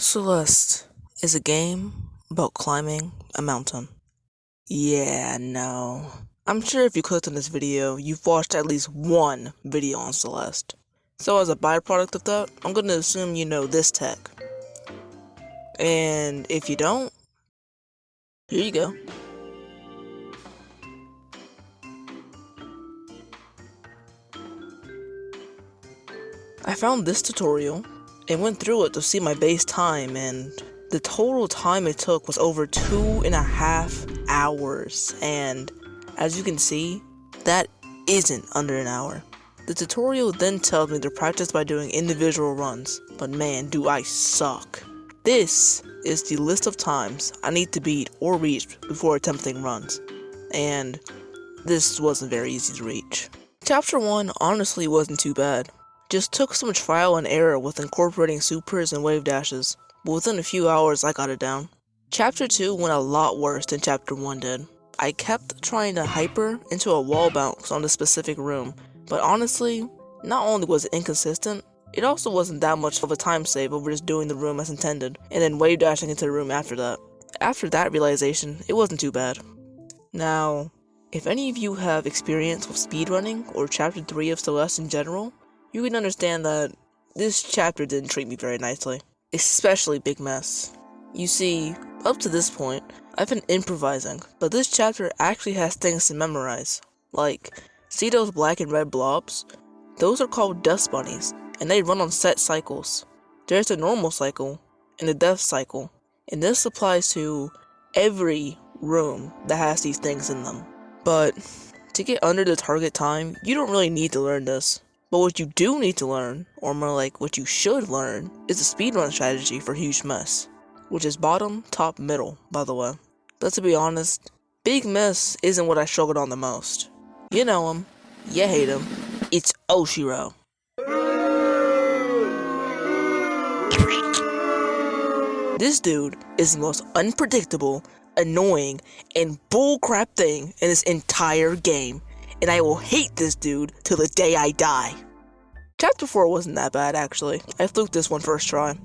Celeste is a game about climbing a mountain. Yeah, no. I'm sure if you clicked on this video, you've watched at least one video on Celeste. So as a byproduct of that, I'm gonna assume you know this tech. And if you don't, here you go. I found this tutorial and went through it to see my base time, and the total time it took was over 2.5 hours, and as you can see, that isn't under an hour. The tutorial then tells me to practice by doing individual runs, but man, do I suck. This is the list of times I need to beat or reach before attempting runs, and this wasn't very easy to reach. Chapter 1 honestly wasn't too bad. Just took some trial and error with incorporating supers and wave dashes, but within a few hours I got it down. Chapter 2 went a lot worse than Chapter 1 did. I kept trying to hyper into a wall bounce on the specific room, but honestly, not only was it inconsistent, it also wasn't that much of a time save over just doing the room as intended, and then wave dashing into the room after that. After that realization, it wasn't too bad. Now, if any of you have experience with speedrunning or Chapter 3 of Celeste in general, you can understand that this chapter didn't treat me very nicely, especially Big Mess. You see, up to this point, I've been improvising, but this chapter actually has things to memorize. Like, see those black and red blobs? Those are called dust bunnies, and they run on set cycles. There's the normal cycle, and the death cycle, and this applies to every room that has these things in them. But, to get under the target time, you don't really need to learn this. But what you do need to learn, or more like what you should learn, is the speedrun strategy for Huge Mess, which is bottom, top, middle, by the way. But to be honest, Big Mess isn't what I struggled on the most. You know him, you hate him, it's Oshiro. This dude is the most unpredictable, annoying, and bullcrap thing in this entire game, and I will hate this dude till the day I die. Chapter 4 wasn't that bad, actually. I fluked this one first try.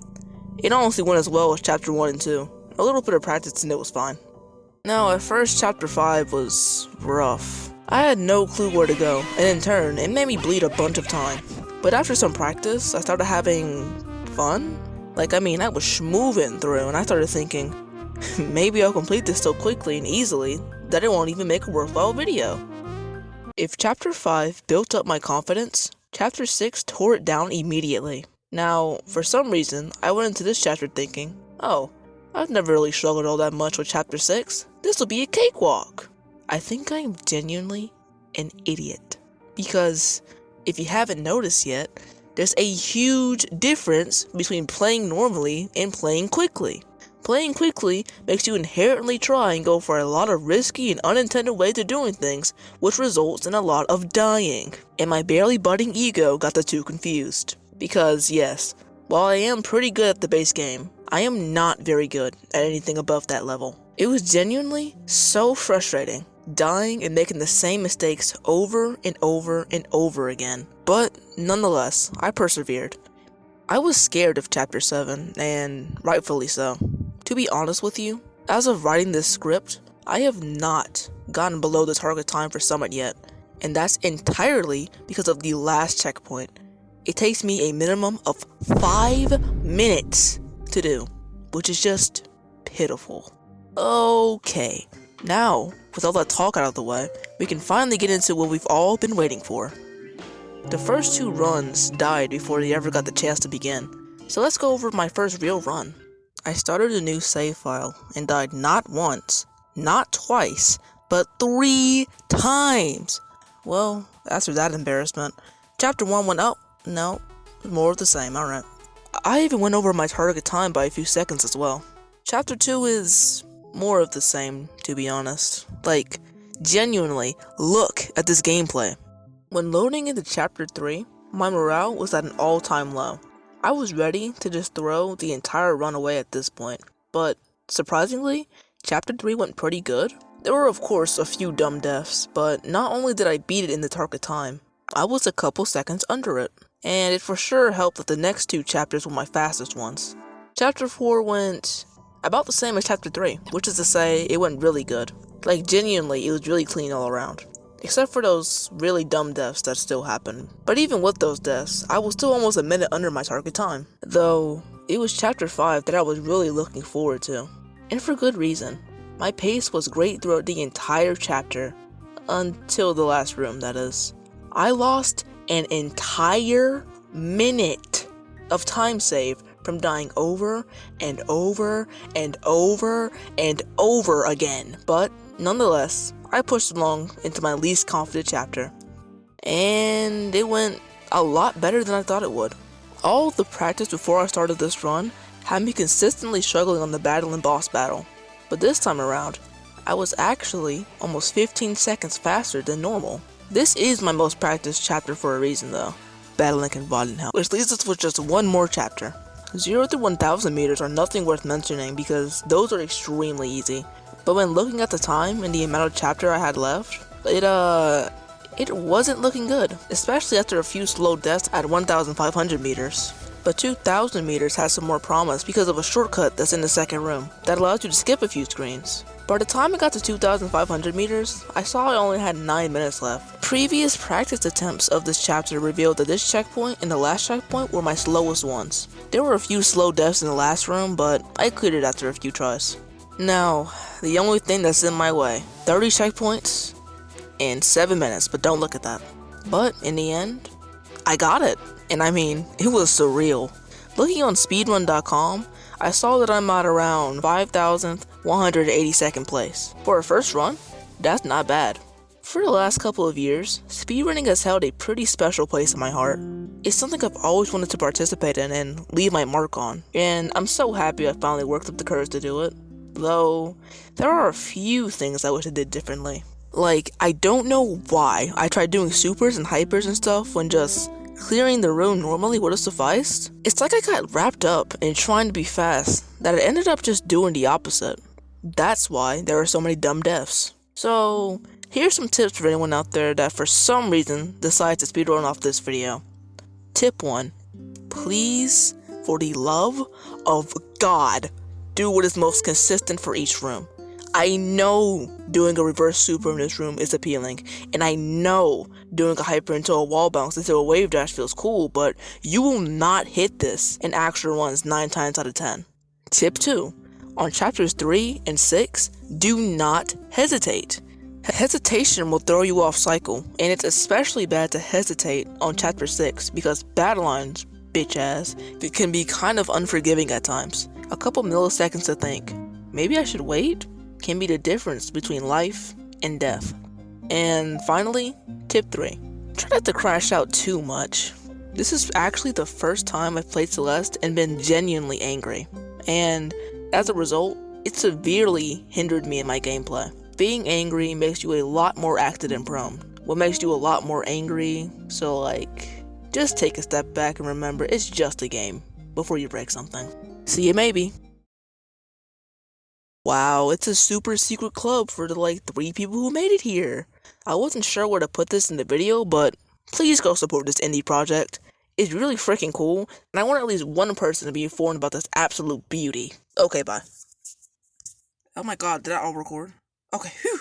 It honestly went as well as Chapter 1 and 2. A little bit of practice and it was fine. Now, at first, Chapter 5 was rough. I had no clue where to go, and in turn, it made me bleed a bunch of time. But after some practice, I started having fun. I was schmoving through, and I started thinking, maybe I'll complete this so quickly and easily that it won't even make a worthwhile video. If Chapter 5 built up my confidence, Chapter 6 tore it down immediately. Now, for some reason, I went into this chapter thinking, oh, I've never really struggled all that much with Chapter 6. This will be a cakewalk. I think I'm genuinely an idiot. Because, if you haven't noticed yet, there's a huge difference between playing normally and playing quickly. Playing quickly makes you inherently try and go for a lot of risky and unintended ways of doing things, which results in a lot of dying. And my barely budding ego got the two confused. Because yes, while I am pretty good at the base game, I am not very good at anything above that level. It was genuinely so frustrating, dying and making the same mistakes over and over and over again. But nonetheless, I persevered. I was scared of Chapter 7, and rightfully so. To be honest with you, as of writing this script, I have not gotten below the target time for Summit yet, and that's entirely because of the last checkpoint. It takes me a minimum of 5 minutes to do, which is just pitiful. Okay, now, with all that talk out of the way, we can finally get into what we've all been waiting for. The first 2 runs died before they ever got the chance to begin, so let's go over my first real run. I started a new save file and died not once, not twice, but 3 times. Well, after that embarrassment, Chapter 1 went up. No, more of the same, alright. I even went over my target time by a few seconds as well. Chapter 2 is more of the same, to be honest. Like, genuinely, look at this gameplay. When loading into Chapter 3, my morale was at an all-time low. I was ready to just throw the entire run away at this point, but surprisingly, Chapter 3 went pretty good. There were of course a few dumb deaths, but not only did I beat it in the target time, I was a couple seconds under it, and it for sure helped that the next 2 chapters were my fastest ones. Chapter 4 went about the same as Chapter 3, which is to say, it went really good. Like, genuinely, it was really clean all around. Except for those really dumb deaths that still happen. But even with those deaths, I was still almost a minute under my target time. Though, it was Chapter 5 that I was really looking forward to. And for good reason. My pace was great throughout the entire chapter. Until the last room, that is. I lost an entire minute of time save from dying over and over and over and over again. But nonetheless, I pushed along into my least confident chapter, and it went a lot better than I thought it would. All the practice before I started this run had me consistently struggling on the battle and boss battle, but this time around, I was actually almost 15 seconds faster than normal. This is my most practiced chapter for a reason though, battling in Wallenhell, which leaves us with just one more chapter. 0 through 1000 meters are nothing worth mentioning because those are extremely easy. But when looking at the time and the amount of chapter I had left, it wasn't looking good, especially after a few slow deaths at 1500 meters. But 2000 meters has some more promise because of a shortcut that's in the second room that allows you to skip a few screens. By the time I got to 2500 meters, I saw I only had 9 minutes left. Previous practice attempts of this chapter revealed that this checkpoint and the last checkpoint were my slowest ones. There were a few slow deaths in the last room, but I cleared it after a few tries. Now, the only thing that's in my way, 30 checkpoints in 7 minutes, but don't look at that. But in the end, I got it, and I mean, it was surreal. Looking on speedrun.com, I saw that I'm at around 5,182nd place. For a first run, that's not bad. For the last couple of years, speedrunning has held a pretty special place in my heart. It's something I've always wanted to participate in and leave my mark on, and I'm so happy I finally worked up the courage to do it. Though, there are a few things I wish I did differently. Like, I don't know why I tried doing supers and hypers and stuff when just clearing the room normally would have sufficed. It's like I got wrapped up in trying to be fast that I ended up just doing the opposite. That's why there are so many dumb deaths. So, here's some tips for anyone out there that for some reason decides to speedrun off this video. Tip 1. Please, for the love of God, do what is most consistent for each room. I know doing a reverse super in this room is appealing, and I know doing a hyper into a wall bounce into a wave dash feels cool, but you will not hit this in actual runs 9 times out of 10. Tip 2. On chapters 3 and 6, do not hesitate. Hesitation will throw you off cycle, and it's especially bad to hesitate on chapter 6 because battle lines, bitch ass, it can be kind of unforgiving at times. A couple milliseconds to think, maybe I should wait, can be the difference between life and death. And finally, tip 3. Try not to crash out too much. This is actually the first time I've played Celeste and been genuinely angry. And as a result, it severely hindered me in my gameplay. Being angry makes you a lot more active and prone. What makes you a lot more angry? So just take a step back and remember it's just a game before you break something. See you maybe. Wow, it's a super secret club for the 3 people who made it here. I wasn't sure where to put this in the video, but please go support this indie project. It's really freaking cool, and I want at least one person to be informed about this absolute beauty. Okay, bye. Oh my god, did that all record? Okay, whew.